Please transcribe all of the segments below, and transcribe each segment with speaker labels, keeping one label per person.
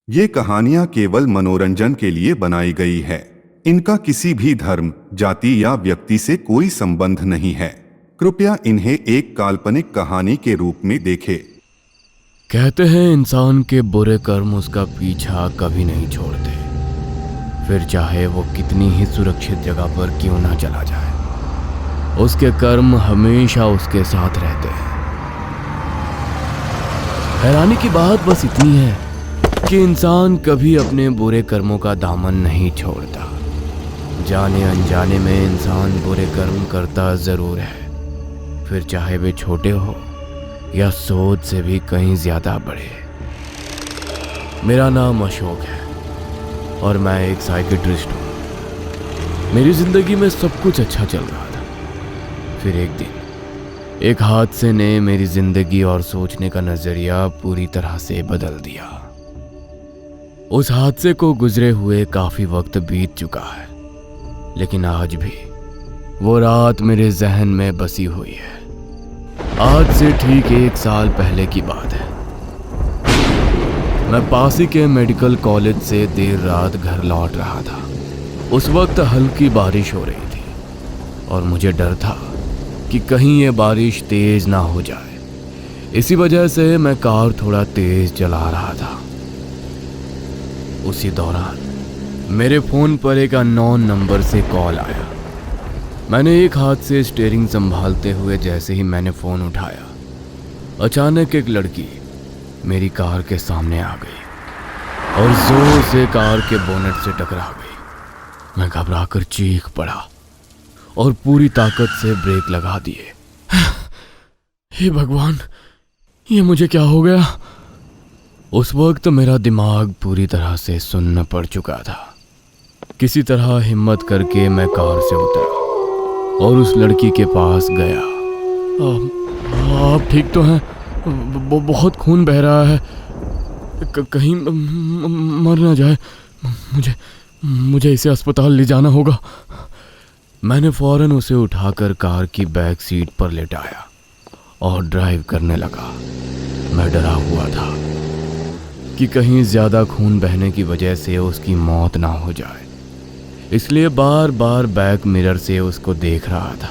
Speaker 1: ये कहानियां केवल मनोरंजन के लिए बनाई गई है। इनका किसी भी धर्म, जाति या व्यक्ति से कोई संबंध नहीं है। कृपया इन्हें एक काल्पनिक कहानी के रूप में देखें।
Speaker 2: कहते हैं इंसान के बुरे कर्म उसका पीछा कभी नहीं छोड़ते, फिर चाहे वो कितनी ही सुरक्षित जगह पर क्यों ना चला जाए, उसके कर्म हमेशा उसके साथ रहते हैं। हैरानी की बात बस इतनी है कि इंसान कभी अपने बुरे कर्मों का दामन नहीं छोड़ता। जाने अनजाने में इंसान बुरे कर्म करता जरूर है, फिर चाहे वे छोटे हो या सोच से भी कहीं ज्यादा बड़े। मेरा नाम अशोक है और मैं एक साइकियाट्रिस्ट हूँ। मेरी जिंदगी में सब कुछ अच्छा चल रहा था। फिर एक दिन एक हादसे ने मेरी जिंदगी और सोचने का नजरिया पूरी तरह से बदल दिया। उस हादसे को गुजरे हुए काफी वक्त बीत चुका है, लेकिन आज भी वो रात मेरे जहन में बसी हुई है। आज से ठीक 1 साल पहले की बात है। मैं पास ही के मेडिकल कॉलेज से देर रात घर लौट रहा था। उस वक्त हल्की बारिश हो रही थी और मुझे डर था कि कहीं ये बारिश तेज ना हो जाए। इसी वजह से मैं कार थोड़ा तेज चला रहा था। उसी दौरान मेरे फोन पर एक अननोन नंबर से कॉल आया। मैंने एक हाथ से स्टीयरिंग संभालते हुए जैसे ही मैंने फोन उठाया, अचानक एक लड़की मेरी कार के सामने आ गई और जोर से कार के बोनेट से टकरा गई। मैं घबराकर चीख पड़ा और पूरी ताकत से ब्रेक लगा दिए। हे भगवान, ये मुझे क्या हो गया? उस वक्त मेरा दिमाग पूरी तरह से सुन्न पड़ चुका था। किसी तरह हिम्मत करके मैं कार से उतरा और उस लड़की के पास गया। आप ठीक तो हैं? बहुत खून बह रहा है, कहीं मर ना जाए। मुझे इसे अस्पताल ले जाना होगा। मैंने फौरन उसे उठाकर कार की बैक सीट पर लेटाया और ड्राइव करने लगा। मैं डरा हुआ था कि कहीं ज्यादा खून बहने की वजह से उसकी मौत ना हो जाए, इसलिए बार बार बैक मिरर से उसको देख रहा था।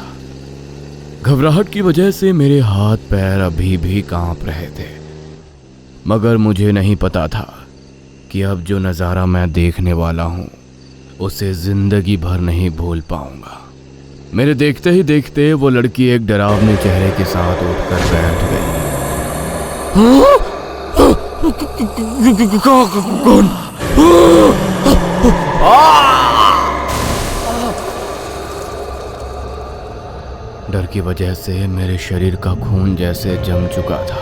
Speaker 2: घबराहट की वजह से मेरे हाथ पैर अभी भी कांप रहे थे, मगर मुझे नहीं पता था कि अब जो नज़ारा मैं देखने वाला हूँ उसे जिंदगी भर नहीं भूल पाऊंगा। मेरे देखते ही देखते वो लड़की एक डरावने चेहरे के साथ उठकर बैठ गई। कौन? डर की वजह से मेरे शरीर का खून जैसे जम चुका था।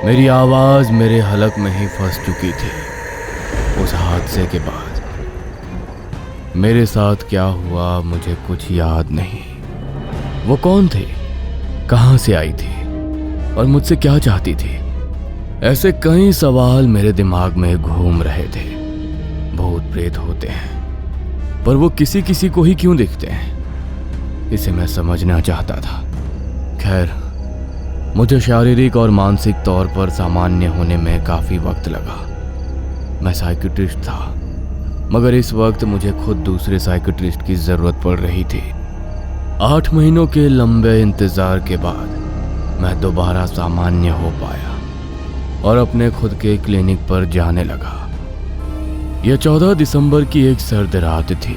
Speaker 2: मेरी आवाज मेरे हलक में ही फंस चुकी थी। उस हादसे के बाद मेरे साथ क्या हुआ मुझे कुछ याद नहीं। वो कौन थी, कहां से आई थी और मुझसे क्या चाहती थी? ऐसे कई सवाल मेरे दिमाग में घूम रहे थे। भूत प्रेत होते हैं, पर वो किसी किसी को ही क्यों दिखते हैं, इसे मैं समझना चाहता था। खैर, मुझे शारीरिक और मानसिक तौर पर सामान्य होने में काफी वक्त लगा। मैं साइकियाट्रिस्ट था, मगर इस वक्त मुझे खुद दूसरे साइकियाट्रिस्ट की जरूरत पड़ रही थी। 8 महीनों के लंबे इंतजार के बाद मैं दोबारा सामान्य हो पाया और अपने खुद के क्लिनिक पर जाने लगा। यह 14 दिसंबर की एक सर्द रात थी।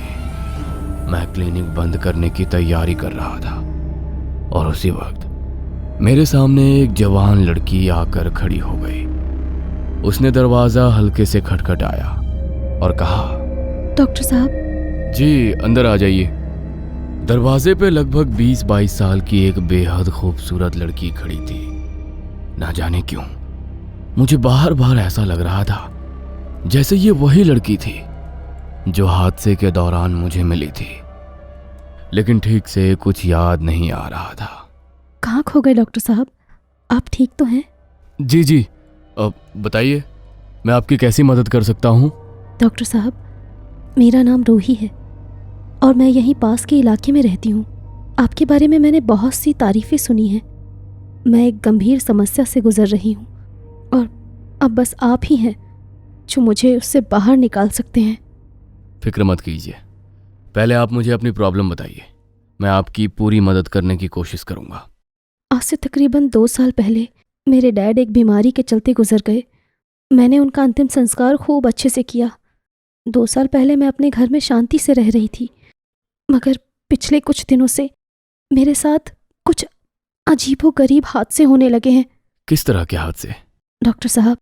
Speaker 2: मैं क्लिनिक बंद करने की तैयारी कर रहा था और उसी वक्त मेरे सामने एक जवान लड़की आकर खड़ी हो गई। उसने दरवाजा हल्के से खटखटाया और कहा,
Speaker 3: डॉक्टर साहब।
Speaker 2: जी, अंदर आ जाइए। दरवाजे पे लगभग 20-22 साल की एक बेहद खूबसूरत लड़की खड़ी थी। ना जाने क्यों मुझे बार बार ऐसा लग रहा था जैसे ये वही लड़की थी जो हादसे के दौरान मुझे मिली थी, लेकिन ठीक से कुछ याद नहीं आ रहा था।
Speaker 3: कहाँ खो गए डॉक्टर साहब? आप ठीक तो हैं?
Speaker 2: जी, अब बताइए, मैं आपकी कैसी मदद कर सकता हूँ?
Speaker 3: डॉक्टर साहब, मेरा नाम रूही है और मैं यहीं पास के इलाके में रहती हूँ। आपके बारे में मैंने बहुत सी तारीफें सुनी हैं। मैं एक गंभीर समस्या से गुजर रही हूँ और अब बस आप ही हैं जो मुझे उससे बाहर निकाल सकते हैं।
Speaker 2: फिक्र मत कीजिए, पहले आप मुझे अपनी प्रॉब्लम बताइए, मैं आपकी पूरी मदद करने की कोशिश करूंगा।
Speaker 3: आज से तकरीबन 2 साल पहले मेरे डैड एक बीमारी के चलते गुजर गए। मैंने उनका अंतिम संस्कार खूब अच्छे से किया। 2 साल पहले मैं अपने घर में शांति से रह रही थी, मगर पिछले कुछ दिनों से मेरे साथ कुछ अजीबोगरीब हादसे होने लगे हैं।
Speaker 2: किस तरह के हादसे?
Speaker 3: डॉक्टर साहब,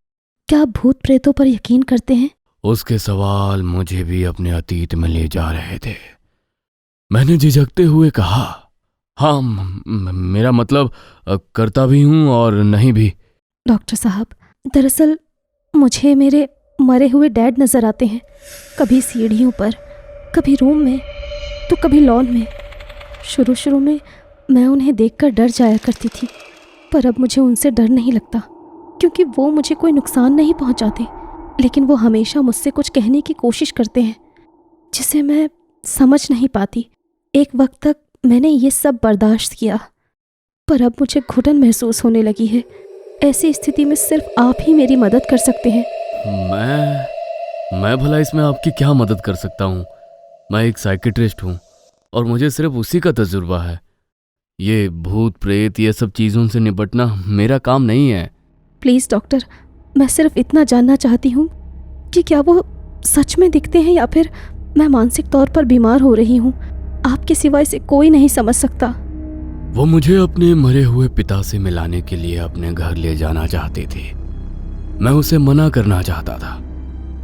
Speaker 3: क्या आप भूत प्रेतों पर यकीन करते हैं?
Speaker 2: उसके सवाल मुझे भी अपने अतीत में ले जा रहे थे। मैंने झिझकते हुए कहा, हाँ, मेरा मतलब करता भी हूं और नहीं भी।
Speaker 3: डॉक्टर साहब, दरअसल मुझे मेरे मरे हुए डैड नज़र आते हैं, कभी सीढ़ियों पर, कभी रूम में, तो कभी लॉन में। शुरू में मैं उन्हें देखकर डर जाया करती थी, पर अब मुझे उनसे डर नहीं लगता, क्योंकि वो मुझे कोई नुकसान नहीं पहुंचाते। लेकिन वो हमेशा मुझसे कुछ कहने की कोशिश करते हैं जिसे मैं समझ नहीं पाती। एक वक्त तक मैंने ये सब बर्दाश्त किया, पर अब मुझे घुटन महसूस होने लगी है। ऐसी स्थिति में सिर्फ आप ही मेरी मदद कर सकते हैं।
Speaker 2: मैं भला इसमें आपकी क्या मदद कर सकता हूँ? मैं एक साइकियाट्रिस्ट हूँ और मुझे सिर्फ उसी का तजुर्बा है। ये भूत प्रेत ये सब चीज़ों से निपटना मेरा काम नहीं है।
Speaker 3: प्लीज़ डॉक्टर, मैं सिर्फ इतना जानना चाहती हूँ कि क्या वो सच में दिखते हैं या फिर मैं मानसिक तौर पर बीमार हो रही हूँ। आपके सिवा इसे कोई नहीं समझ सकता।
Speaker 2: वो मुझे अपने मरे हुए पिता से मिलाने के लिए अपने घर ले जाना चाहते थे। मैं उसे मना करना चाहता था,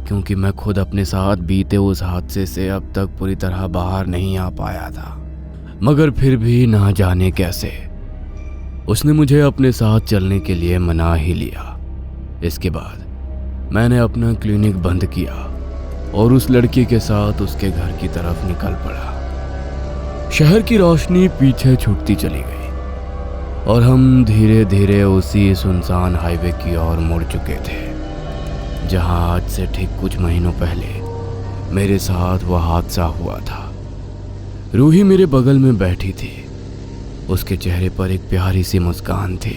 Speaker 2: क्योंकि मैं खुद अपने साथ बीते उस हादसे से अब तक पूरी तरह बाहर नहीं आ पाया था। मगर फिर भी ना जाने कैसे उसने मुझे अपने साथ चलने के लिए मना ही लिया। इसके बाद मैंने अपना क्लिनिक बंद किया और उस लड़की के साथ उसके घर की तरफ निकल पड़ा। शहर की रोशनी पीछे छूटती चली गई और हम धीरे धीरे उसी सुनसान हाईवे की ओर मुड़ चुके थे, जहां आज से ठीक कुछ महीनों पहले मेरे साथ वह हादसा हुआ था। रूही मेरे बगल में बैठी थी। उसके चेहरे पर एक प्यारी सी मुस्कान थी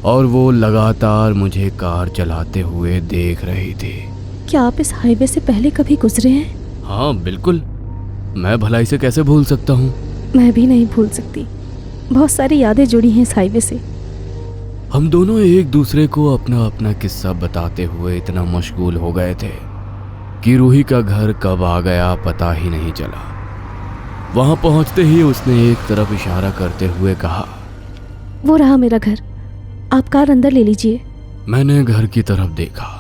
Speaker 2: और वो लगातार मुझे कार चलाते हुए देख रही थी।
Speaker 3: क्या आप इस हाईवे से पहले कभी गुजरे हैं?
Speaker 2: हाँ बिल्कुल, मैं भला इसे कैसे भूल सकता हूँ।
Speaker 3: मैं भी नहीं भूल सकती, बहुत सारी यादें जुड़ी हैं इस हाईवे से।
Speaker 2: हम दोनों एक दूसरे को अपना अपना किस्सा बताते हुए इतना मशगूल हो गए थे कि रूही का घर कब आ गया पता ही नहीं चला। वहां पहुंचते ही उसने एक तरफ इशारा करते हुए कहा,
Speaker 3: वो रहा मेरा घर, आप कार अंदर ले लीजिए।
Speaker 2: मैंने घर की तरफ देखा।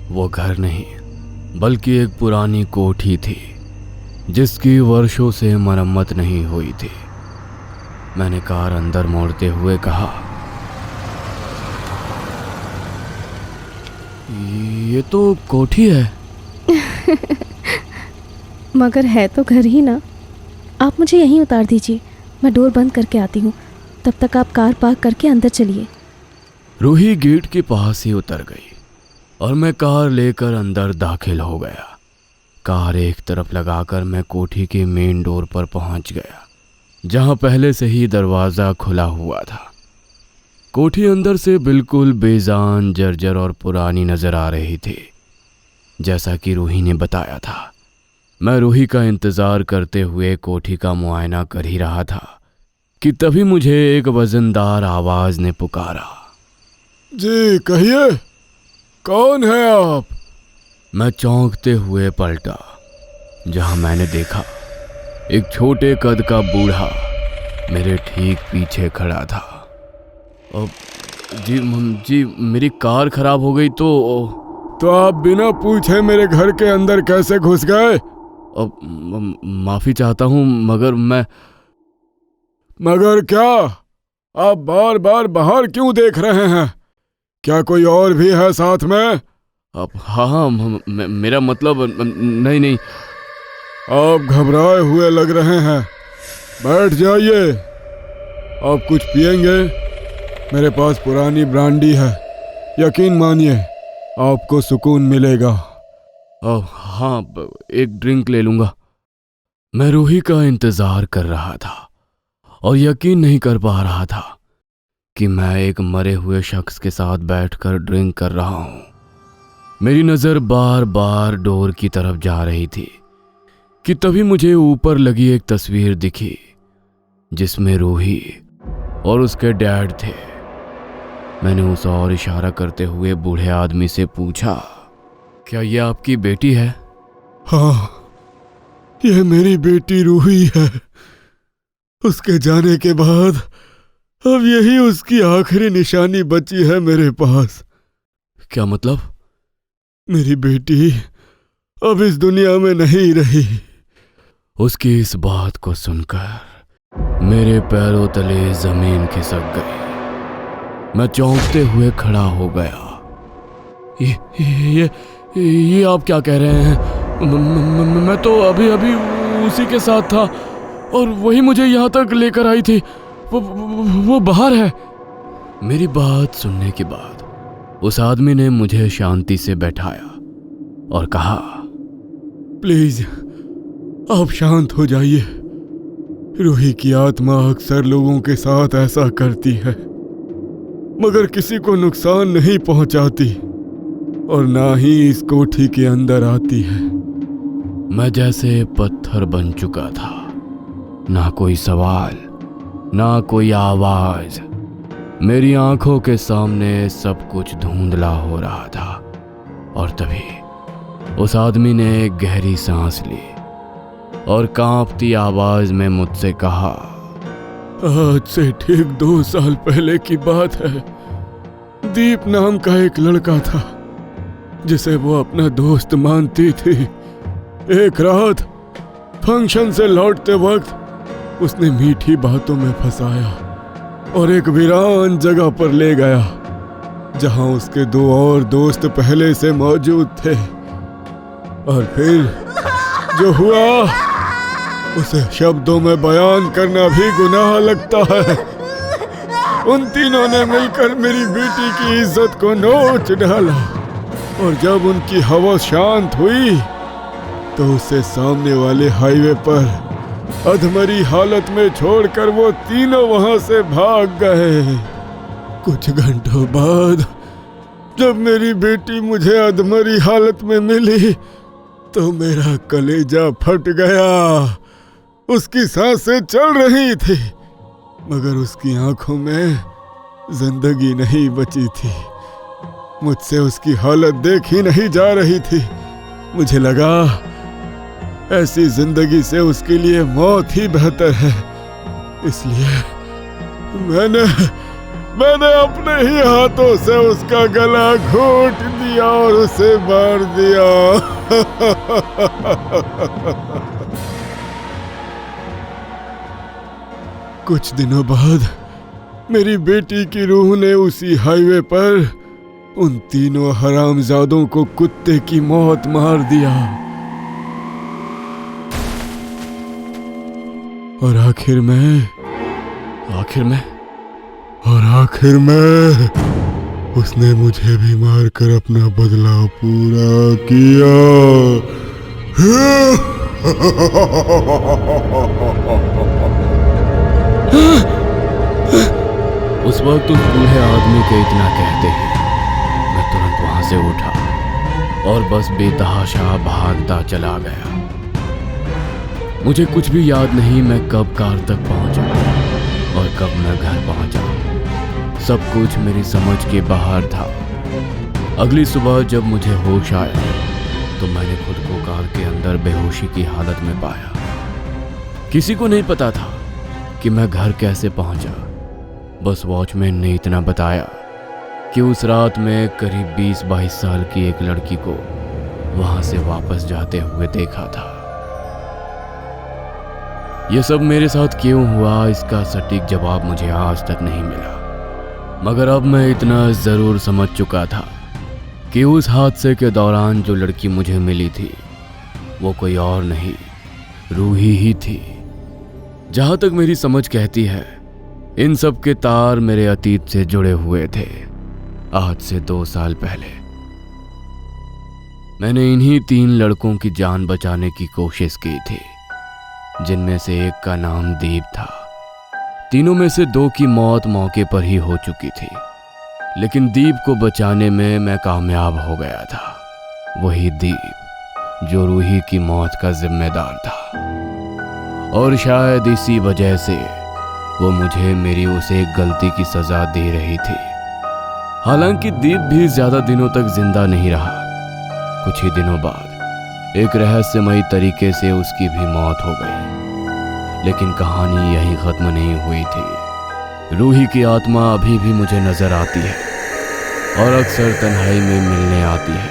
Speaker 2: वो घर नहीं बल्कि एक पुरानी कोठी थी जिसकी वर्षों से मरम्मत नहीं हुई थी। मैंने कार अंदर मोड़ते हुए कहा, ये तो कोठी है।
Speaker 3: मगर है तो घर ही ना। आप मुझे यहीं उतार दीजिए, मैं डोर बंद करके आती हूँ। तब तक आप कार पार्क करके अंदर चलिए।
Speaker 2: रूही गेट के पास ही उतर गई और मैं कार लेकर अंदर दाखिल हो गया। कार एक तरफ लगाकर मैं कोठी के मेन डोर पर पहुंच गया, जहां पहले से ही दरवाज़ा खुला हुआ था। कोठी अंदर से बिल्कुल बेजान, जर्जर और पुरानी नजर आ रही थी, जैसा कि रूही ने बताया था। मैं रूही का इंतज़ार करते हुए कोठी का मुआयना कर ही रहा था कि तभी मुझे एक वजनदार आवाज़ ने पुकारा,
Speaker 4: जी कहिए, कौन है आप?
Speaker 2: मैं चौंकते हुए पलटा, जहां मैंने देखा एक छोटे कद का बूढ़ा मेरे ठीक पीछे खड़ा था। अब जी मेरी कार खराब हो गई
Speaker 4: तो आप बिना पूछे मेरे घर के अंदर कैसे घुस गए?
Speaker 2: अब माफ़ी चाहता हूँ,
Speaker 4: मगर क्या? आप बार बार बाहर क्यों देख रहे हैं? क्या कोई और भी है साथ में?
Speaker 2: अब हाँ, मेरा मतलब नहीं।
Speaker 4: आप घबराए हुए लग रहे हैं, बैठ जाइए। आप कुछ पिएंगे? मेरे पास पुरानी ब्रांडी है, यकीन मानिए आपको सुकून मिलेगा।
Speaker 2: हाँ, एक ड्रिंक ले लूँगा। मैं रूही का इंतज़ार कर रहा था और यकीन नहीं कर पा रहा था कि मैं एक मरे हुए शख्स के साथ बैठकर ड्रिंक कर रहा हूँ। मेरी नज़र बार बार डोर की तरफ जा रही थी कि तभी मुझे ऊपर लगी एक तस्वीर दिखी जिसमें रूही और उसके डैड थे। मैंने उस और इशारा करते हुए बूढ़े आदमी से पूछा, क्या यह आपकी बेटी है?
Speaker 4: हाँ, यह मेरी बेटी रूही है। उसके जाने के बाद अब यही उसकी आखिरी निशानी बची है मेरे पास।
Speaker 2: क्या मतलब?
Speaker 4: मेरी बेटी अब इस दुनिया में नहीं रही।
Speaker 2: उसकी इस बात को सुनकर मेरे पैरों तले जमीन खिसक गई। मैं चौंकते हुए खड़ा हो गया। ये आप क्या कह रहे हैं? मैं तो अभी अभी उसी के साथ था और वही मुझे यहाँ तक लेकर आई थी। वो बाहर है। मेरी बात सुनने के बाद उस आदमी ने मुझे शांति से बैठाया और कहा,
Speaker 4: प्लीज आप शांत हो जाइए। रूही की आत्मा अक्सर लोगों के साथ ऐसा करती है, मगर किसी को नुकसान नहीं पहुंचाती और ना ही इस कोठी के अंदर आती है।
Speaker 2: मैं जैसे पत्थर बन चुका था। ना कोई सवाल, ना कोई आवाज। मेरी आंखों के सामने सब कुछ धुंधला हो रहा था। और तभी उस आदमी ने एक गहरी सांस ली और कांपती आवाज में मुझसे कहा,
Speaker 4: आज से ठीक 2 साल पहले की बात है। दीप नाम का एक लड़का था जिसे वो अपना दोस्त मानती थी। एक रात फंक्शन से लौटते वक्त उसने मीठी बातों में फंसाया और एक वीरान जगह पर ले गया जहां उसके 2 और दोस्त पहले से मौजूद थे। और फिर जो हुआ उसे शब्दों में बयान करना भी गुनाह लगता है। उन तीनों ने मिलकर मेरी बेटी की इज्जत को नोच डाला और जब उनकी हवस शांत हुई तो उसे सामने वाले हाईवे पर अधमरी हालत में छोड़कर वो तीनों वहां से भाग गए। कुछ घंटों बाद जब मेरी बेटी मुझे अधमरी हालत में मिली तो मेरा कलेजा फट गया। उसकी सांसें चल रही थी मगर उसकी आंखों में जिंदगी नहीं बची थी। मुझसे उसकी हालत देखी नहीं जा रही थी। मुझे लगा ऐसी जिंदगी से उसके लिए मौत ही बेहतर है। इसलिए मैंने अपने ही हाथों से उसका गला घोंट दिया और उसे मार दिया। कुछ दिनों बाद मेरी बेटी की रूह ने उसी हाईवे पर उन तीनों हरामजादों को कुत्ते की मौत मार दिया। और आखिर में उसने मुझे भी मारकर अपना बदला पूरा किया।
Speaker 2: उस वक्त उस बूढ़े आदमी के इतना कहते ही मैं तुरंत वहां से उठा और बस बेतहाशा भागता चला गया। मुझे कुछ भी याद नहीं मैं कब कार तक पहुंचा और कब मैं घर पहुंचा। सब कुछ मेरी समझ के बाहर था। अगली सुबह जब मुझे होश आया तो मैंने खुद को कार के अंदर बेहोशी की हालत में पाया। किसी को नहीं पता था कि मैं घर कैसे पहुंचा। बस वॉचमैन ने इतना बताया कि उस रात में करीब 20-22 साल की एक लड़की को वहां से वापस जाते हुए देखा था। यह सब मेरे साथ क्यों हुआ इसका सटीक जवाब मुझे आज तक नहीं मिला, मगर अब मैं इतना जरूर समझ चुका था कि उस हादसे के दौरान जो लड़की मुझे मिली थी वो कोई और नहीं, रूही ही थी। जहां तक मेरी समझ कहती है इन सब के तार मेरे अतीत से जुड़े हुए थे। आज से 2 साल पहले मैंने इन्हीं 3 लड़कों की जान बचाने की कोशिश की थी, जिनमें से एक का नाम दीप था। तीनों में से 2 की मौत मौके पर ही हो चुकी थी, लेकिन दीप को बचाने में मैं कामयाब हो गया था। वही दीप जो रूही की मौत का जिम्मेदार था, और शायद इसी वजह से वो मुझे मेरी उस एक गलती की सजा दे रही थी। हालांकि दीप भी ज्यादा दिनों तक जिंदा नहीं रहा। कुछ ही दिनों बाद एक रहस्यमयी तरीके से उसकी भी मौत हो गई। लेकिन कहानी यहीं खत्म नहीं हुई थी। रूही की आत्मा अभी भी मुझे नजर आती है और अक्सर तन्हाई में मिलने आती है,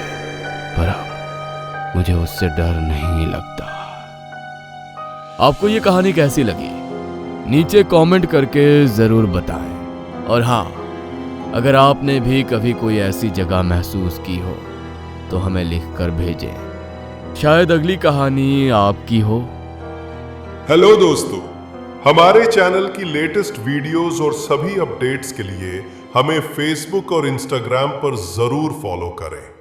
Speaker 2: पर अब मुझे उससे डर नहीं लगता। आपको ये कहानी कैसी लगी? नीचे कमेंट करके जरूर बताएं। और हाँ, अगर आपने भी कभी कोई ऐसी जगह महसूस की हो तो हमें लिखकर भेजें। शायद अगली कहानी आपकी हो।
Speaker 5: हेलो दोस्तों, हमारे चैनल की लेटेस्ट वीडियोस और सभी अपडेट्स के लिए हमें फेसबुक और इंस्टाग्राम पर जरूर फॉलो करें।